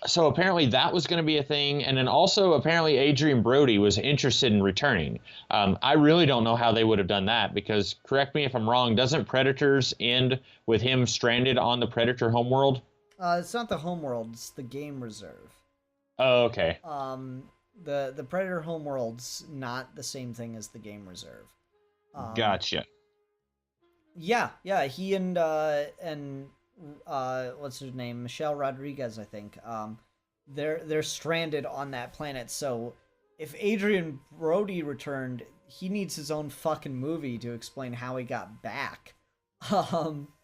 So apparently that was going to be a thing, and then also apparently Adrian Brody was interested in returning. I really don't know how they would have done that, because, correct me if I'm wrong, doesn't Predators end with him stranded on the Predator homeworld? It's not the homeworld, it's the game reserve. Oh, okay. The Predator homeworld's not the same thing as the game reserve. Gotcha. Yeah, he and what's her name, Michelle Rodriguez, I think. They're stranded on that planet. So if Adrian Brody returned, he needs his own fucking movie to explain how he got back.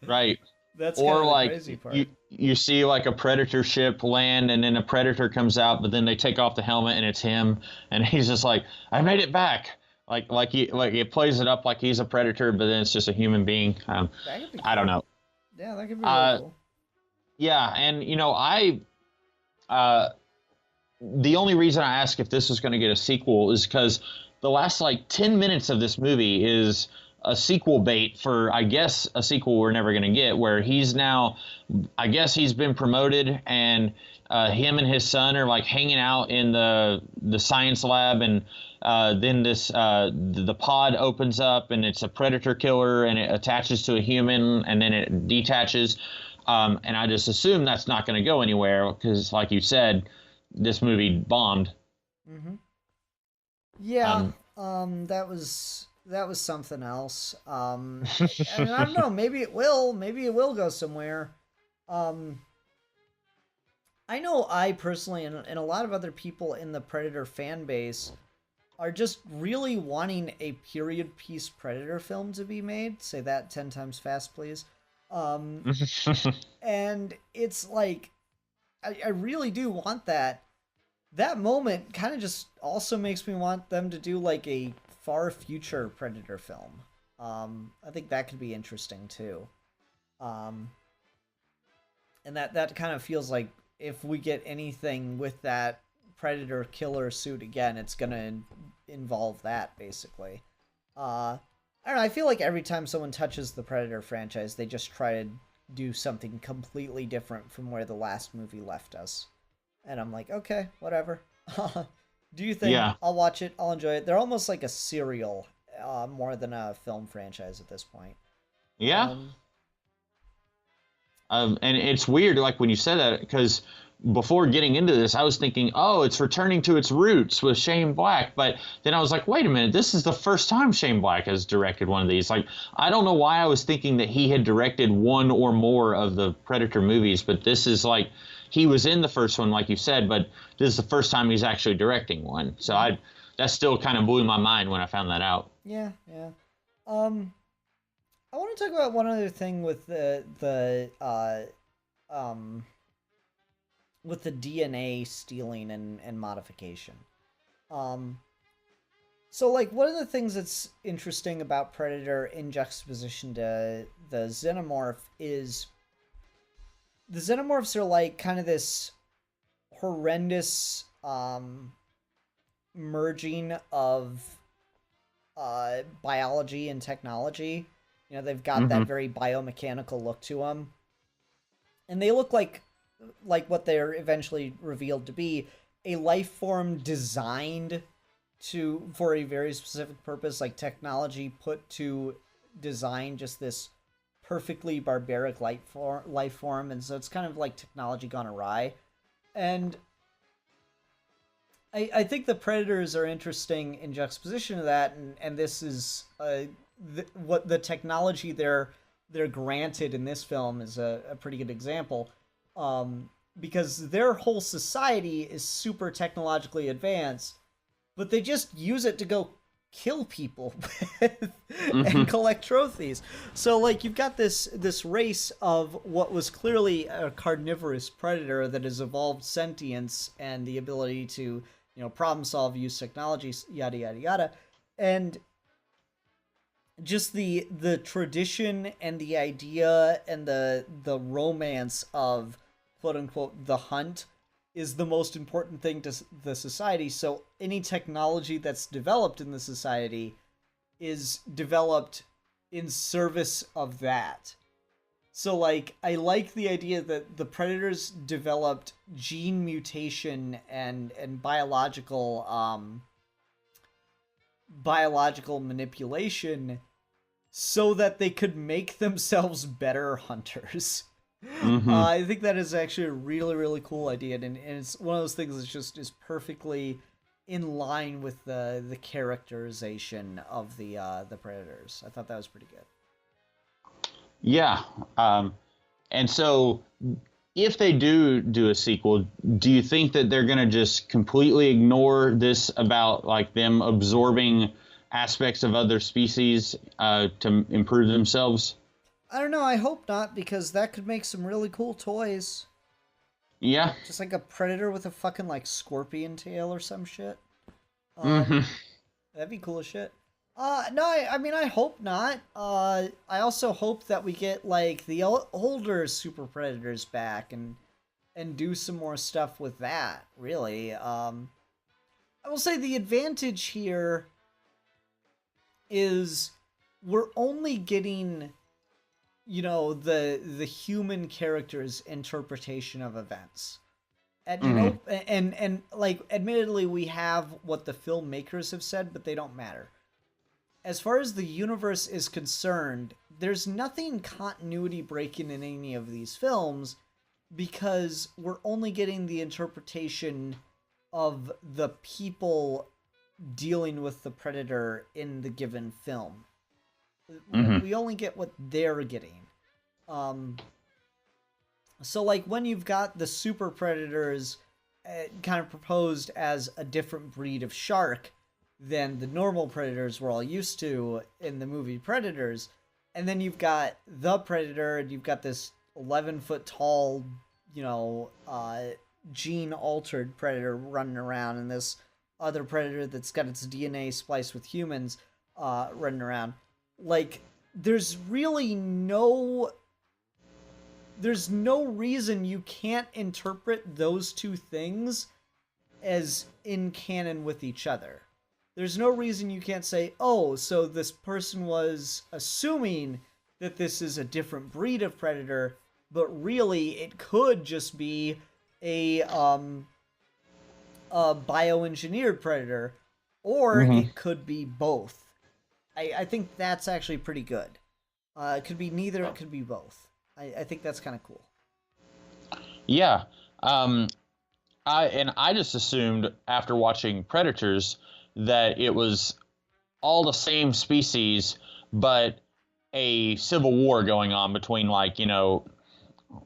Right. That's Or kind of the like crazy part. you see like a Predator ship land, and then a Predator comes out, but then they take off the helmet and it's him, and he's just like, I made it back. Like it plays it up like he's a Predator, but then it's just a human being. That could be I don't cool. know. Yeah, that could be really cool. Yeah, and the only reason I ask if this is going to get a sequel is because the last like 10 minutes of this movie is a sequel bait for, I guess, a sequel we're never going to get, where he's now, I guess he's been promoted, and him and his son are like hanging out in the science lab, and then the pod opens up, and it's a predator killer, and it attaches to a human, and then it detaches. And I just assume that's not going to go anywhere because, like you said, this movie bombed. Mm-hmm. Yeah, that was something else. And I don't know, maybe it will go somewhere. I know I personally, and a lot of other people in the Predator fan base, are just really wanting a period piece Predator film to be made. Say that 10 times fast, please. And it's like, I really do want that. That moment kind of just also makes me want them to do like a far future Predator film. I think that could be interesting too. And that kind of feels like if we get anything with that Predator killer suit again, it's gonna involve that basically. I don't know. I feel like every time someone touches the Predator franchise, they just try to do something completely different from where the last movie left us. And I'm like, okay, whatever. Do you think? Yeah. I'll watch it. I'll enjoy it. They're almost like a serial, more than a film franchise at this point. Yeah. And it's weird, like when you said that, because before getting into this, I was thinking, oh, it's returning to its roots with Shane Black. But then I was like, wait a minute, this is the first time Shane Black has directed one of these. Like, I don't know why I was thinking that he had directed one or more of the Predator movies, but this is like, he was in the first one, like you said, but this is the first time he's actually directing one. So that still kind of blew my mind when I found that out. Yeah. I want to talk about one other thing with the DNA stealing and modification. So like one of the things that's interesting about Predator in juxtaposition to the Xenomorph is the Xenomorphs are like kind of this horrendous merging of biology and technology. You know, they've got that very biomechanical look to them. And they look like what they're eventually revealed to be, a life form designed for a very specific purpose, like technology put to design just this perfectly barbaric life form. And so it's kind of like technology gone awry. And I think the Predators are interesting in juxtaposition to that, and this is what the technology they're granted in this film is a pretty good example, because their whole society is super technologically advanced, but they just use it to go kill people and collect trophies. So like you've got this race of what was clearly a carnivorous predator that has evolved sentience and the ability to, problem solve, use technology, yada yada yada, and just the tradition and the idea and the romance of quote unquote the hunt is the most important thing to the society. So any technology that's developed in the society is developed in service of that. So like I like the idea that the Predators developed gene mutation and biological manipulation so that they could make themselves better hunters. I think that is actually a really, really cool idea, and it's one of those things that just is perfectly in line with the characterization of the Predators. I thought that was pretty good. Yeah, And so if they do a sequel, do you think that they're going to just completely ignore this about like them absorbing aspects of other species to improve themselves? I don't know. I hope not, because that could make some really cool toys. Yeah. Just like a predator with a fucking like scorpion tail or some shit. Hmm. That'd be cool as shit. No, I mean, I hope not. I also hope that we get like the older super predators back and do some more stuff with that. Really, I will say the advantage here is we're only getting, you know, the human character's interpretation of events. And you know, and like, admittedly, we have what the filmmakers have said, but they don't matter. As far as the universe is concerned, there's nothing continuity breaking in any of these films, because we're only getting the interpretation of the people dealing with the predator in the given film. We only get what they're getting. So like when you've got the super predators kind of proposed as a different breed of shark than the normal predators we're all used to in the movie Predators, and then you've got the predator and you've got this 11-foot tall, you know, gene altered predator running around, and this other predator that's got its DNA spliced with humans running around. Like, there's no reason you can't interpret those two things as in canon with each other. There's no reason you can't say, oh, so this person was assuming that this is a different breed of predator, but really it could just be a bioengineered predator, or it could be both. I think that's actually pretty good. It could be neither, it could be both. I think that's kind of cool. Yeah. I just assumed after watching Predators that it was all the same species, but a civil war going on between, like, you know,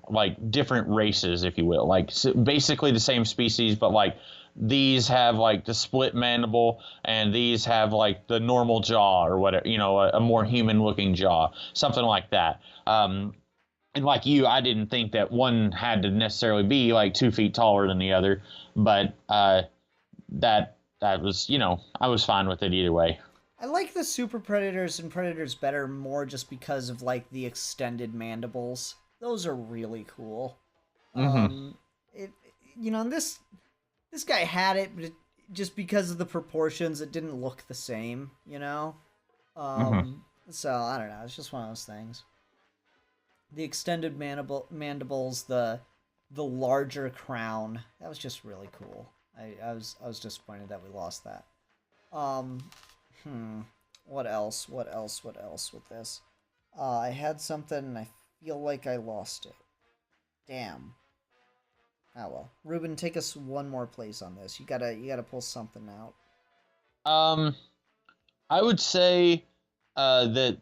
like different races, if you will, like basically the same species, but like these have like the split mandible and these have like the normal jaw or whatever, you know, a more human looking jaw, something like that. And like you, I didn't think that one had to necessarily be like 2 feet taller than the other, but that was, you know, I was fine with it either way. I like the super predators and predators better more just because of like the extended mandibles. Those are really cool. It, you know, this guy had it, but just because of the proportions, it didn't look the same. You know, so I don't know. It's just one of those things. The extended mandibles, the larger crown. That was just really cool. I was disappointed that we lost that. What else with this? I had something and I feel like I lost it. Damn. Ah well. Ruben, take us one more place on this. You gotta pull something out. I would say that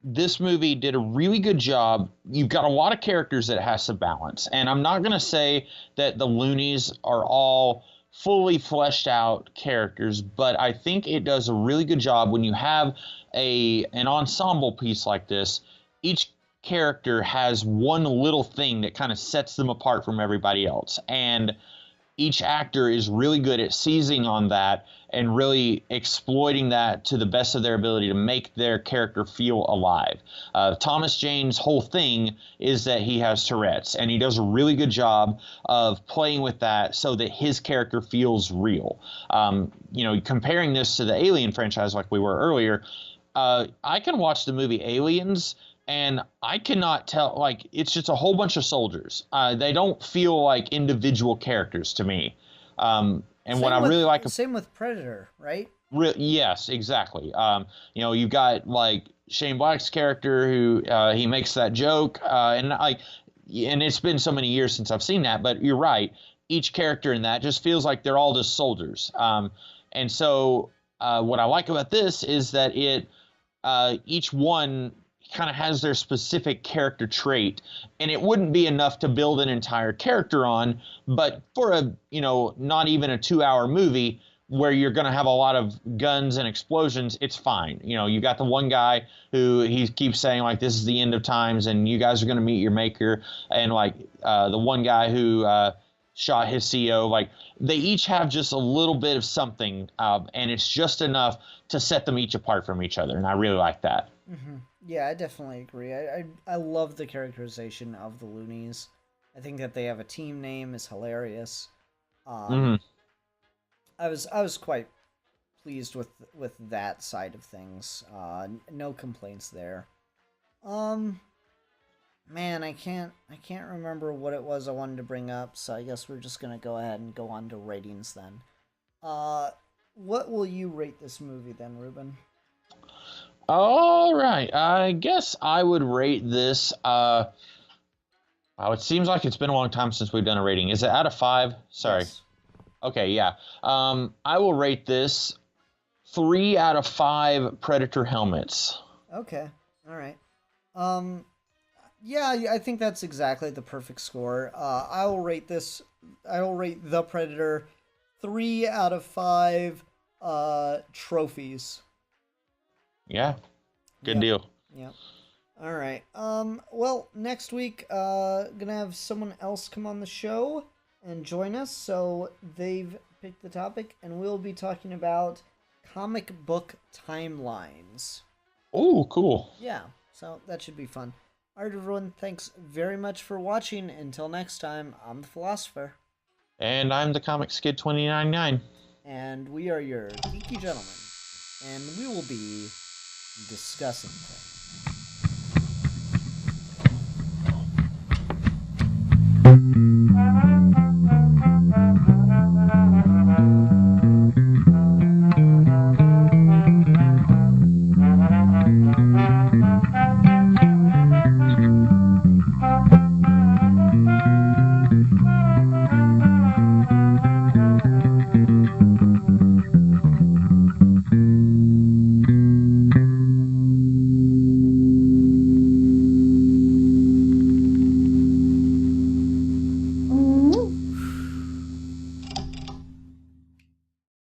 this movie did a really good job. You've got a lot of characters that has to balance, and I'm not gonna say that the loonies are all fully fleshed out characters, but I think it does a really good job when you have an ensemble piece like this. Each character has one little thing that kind of sets them apart from everybody else, and each actor is really good at seizing on that and really exploiting that to the best of their ability to make their character feel alive. Thomas Jane's whole thing is that he has Tourette's, and he does a really good job of playing with that so that his character feels real. You know, comparing this to the Alien franchise like we were earlier, I can watch the movie Aliens and I cannot tell, like, it's just a whole bunch of soldiers. They don't feel like individual characters to me. And what I really like... Same with Predator, right? Yes, exactly. You know, you've got, like, Shane Black's character who he makes that joke. And it's been so many years since I've seen that, but you're right. Each character in that just feels like they're all just soldiers. And so what I like about this is that each one kind of has their specific character trait, and it wouldn't be enough to build an entire character on, but for a, not even a 2-hour movie where you're going to have a lot of guns and explosions, it's fine. You got the one guy who he keeps saying, like, this is the end of times and you guys are going to meet your maker, and like the one guy who shot his CEO, like, they each have just a little bit of something, and it's just enough to set them each apart from each other, and I really like that. Mm-hmm. Yeah, I definitely agree. I love the characterization of the Loonies. I think that they have a team name is hilarious. I was quite pleased with that side of things. No complaints there. Man, I can't remember what it was I wanted to bring up, so I guess we're just gonna go ahead and go on to ratings then. What will you rate this movie then, Ruben? All right, I guess I would rate this. Wow, it seems like it's been a long time since we've done a rating. Is it out of 5? Sorry. Yes. Okay, yeah. I will rate this 3 out of 5 Predator helmets. Okay. All right. Yeah, I think that's exactly the perfect score. I will rate The Predator 3 out of 5 trophies. Yeah. Good deal. Yeah. All right. Well, next week, gonna have someone else come on the show and join us. So they've picked the topic, and we'll be talking about comic book timelines. Oh, cool. Yeah. So that should be fun. All right, everyone. Thanks very much for watching. Until next time, I'm the Philosopher. And I'm the Comics Kid 299. And we are your geeky gentlemen. And we will be discussing things.